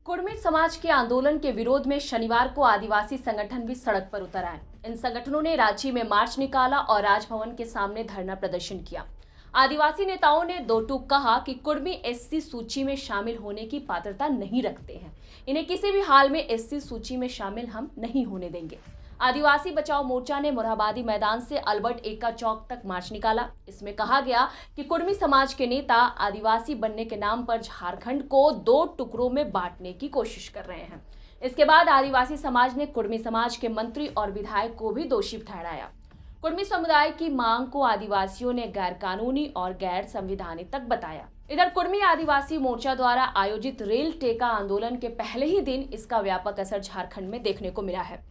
कुर्मी समाज के आंदोलन के विरोध में शनिवार को आदिवासी संगठन भी सड़क पर उतर आए। इन संगठनों ने रांची में मार्च निकाला और राजभवन के सामने धरना प्रदर्शन किया। आदिवासी नेताओं ने दो टूक कहा कि कुर्मी एससी सूची में शामिल होने की पात्रता नहीं रखते हैं। इन्हें किसी भी हाल में एससी सूची में शामिल हम नहीं होने देंगे। आदिवासी बचाओ मोर्चा ने मोरहाबादी मैदान से अल्बर्ट एक्का चौक तक मार्च निकाला। इसमें कहा गया कि कुर्मी समाज के नेता आदिवासी बनने के नाम पर झारखंड को दो टुकड़ों में बांटने की कोशिश कर रहे हैं। इसके बाद आदिवासी समाज ने कुर्मी समाज के मंत्री और विधायक को भी दोषी ठहराया। कुर्मी समुदाय की मांग को आदिवासियों ने गैर कानूनी और गैर संवैधानिक तक बताया। इधर कुर्मी आदिवासी मोर्चा द्वारा आयोजित रेल टेका आंदोलन के पहले ही दिन इसका व्यापक असर झारखंड में देखने को मिला है।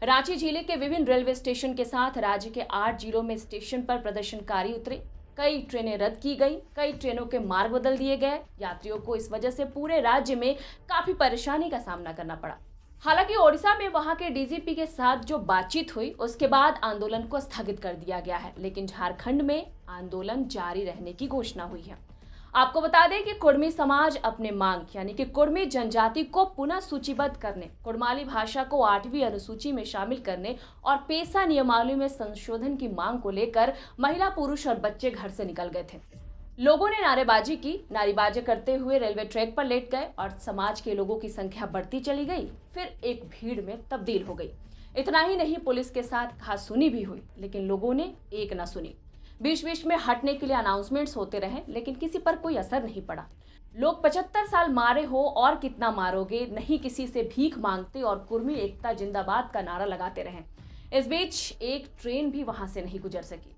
रांची जिले के विभिन्न रेलवे स्टेशन के साथ राज्य के 8 जिलों में स्टेशन पर प्रदर्शनकारी उतरे। कई ट्रेनें रद्द की गई, कई ट्रेनों के मार्ग बदल दिए गए। यात्रियों को इस वजह से पूरे राज्य में काफी परेशानी का सामना करना पड़ा। हालांकि ओडिशा में वहां के डीजीपी के साथ जो बातचीत हुई उसके बाद आंदोलन को स्थगित कर दिया गया है, लेकिन झारखंड में आंदोलन जारी रहने की घोषणा हुई है। आपको बता दें कि कुर्मी समाज अपने मांग यानी कि कुर्मी जनजाति को पुनः सूचीबद्ध करने, कुड़माली भाषा को 8वीं अनुसूची में शामिल करने और पेशा नियमावली में संशोधन की मांग को लेकर महिला, पुरुष और बच्चे घर से निकल गए थे। लोगों ने नारेबाजी की। नारेबाजी करते हुए रेलवे ट्रैक पर लेट गए और समाज के लोगों की संख्या बढ़ती चली गई, फिर एक भीड़ में तब्दील हो गई। इतना ही नहीं, पुलिस के साथ कहासुनी भी हुई, लेकिन लोगों ने एक न सुनी। बीच बीच में हटने के लिए अनाउंसमेंट्स होते रहे, लेकिन किसी पर कोई असर नहीं पड़ा। लोग 75 साल मारे हो और कितना मारोगे, नहीं किसी से भीख मांगते और कुर्मी एकता जिंदाबाद का नारा लगाते रहे। इस बीच एक ट्रेन भी वहां से नहीं गुजर सकी।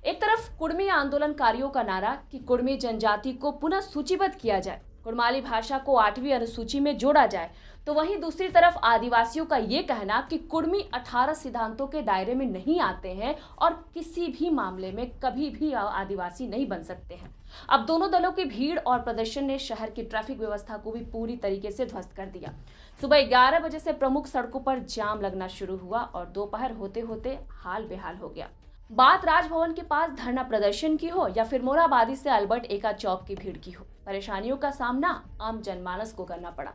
एक तरफ कुर्मी आंदोलनकारियों का नारा कि कुर्मी जनजाति को पुनः सूचीबद्ध किया जाए, कुड़माली भाषा को 8वीं अनुसूची में जोड़ा जाए, तो वहीं दूसरी तरफ आदिवासियों का ये कहना कि कुर्मी 18 सिद्धांतों के दायरे में नहीं आते हैं और किसी भी मामले में कभी भी आदिवासी नहीं बन सकते हैं। अब दोनों दलों की भीड़ और प्रदर्शन ने शहर की ट्रैफिक व्यवस्था को भी पूरी तरीके से ध्वस्त कर दिया। सुबह 11 बजे से प्रमुख सड़कों पर जाम लगना शुरू हुआ और दोपहर होते होते हाल बेहाल हो गया। बात राजभवन के पास धरना प्रदर्शन की हो या फिर मोरहाबादी से अल्बर्ट एक्का चौक की भीड़ की हो, परेशानियों का सामना आम जनमानस को करना पड़ा।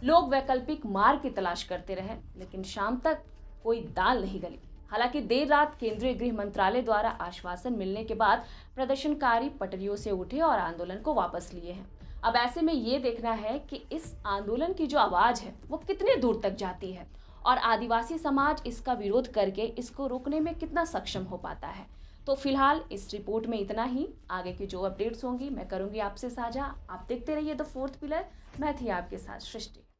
लोग वैकल्पिक मार्ग की तलाश करते रहे, लेकिन शाम तक कोई दाल नहीं गली। हालांकि देर रात केंद्रीय गृह मंत्रालय द्वारा आश्वासन मिलने के बाद प्रदर्शनकारी पटरियों से उठे और आंदोलन को वापस लिए हैं। अब ऐसे में ये देखना है कि इस आंदोलन की जो आवाज है वो कितने दूर तक जाती है और आदिवासी समाज इसका विरोध करके इसको रोकने में कितना सक्षम हो पाता है। तो फिलहाल इस रिपोर्ट में इतना ही। आगे की जो अपडेट्स होंगी मैं करूंगी आपसे साझा। आप देखते रहिए द फोर्थ पिलर। मैं थी आपके साथ सृष्टि।